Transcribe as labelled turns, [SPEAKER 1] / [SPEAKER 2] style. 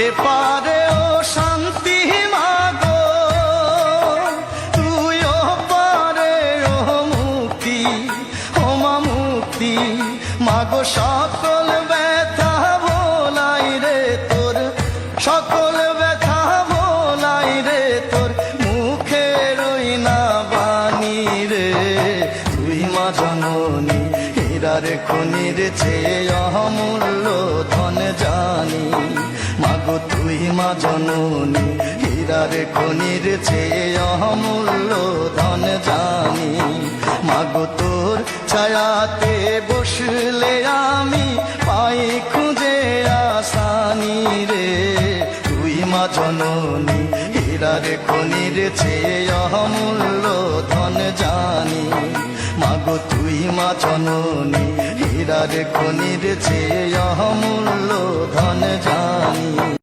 [SPEAKER 1] এপারে ও শান্তি মাগো, তুই ও পারে ও মুক্তি, ও মা মুক্তি মাগো। সকল ব্যথা ভোলাই রে তোর, সকল ব্যথা ভোলাই রে তোর, মুখের ওই না বাণী রে। তুই মা জননী হীরার খনির চেয়ে অমূল্য ধন জানি মাগো। তুই মা জননী হীরার খনির চেয়ে অমূল্য ধন জানি মাগো। তোর ছায়াতে বসলে আমি পাই খুঁজে আসানি রে। তুই মা জননী হীরার খনির চেয়ে অমূল্য ধন জানি মাগো। তুই মা জননী হীরার খনির চেয়ে অমূল্য ধন জানি।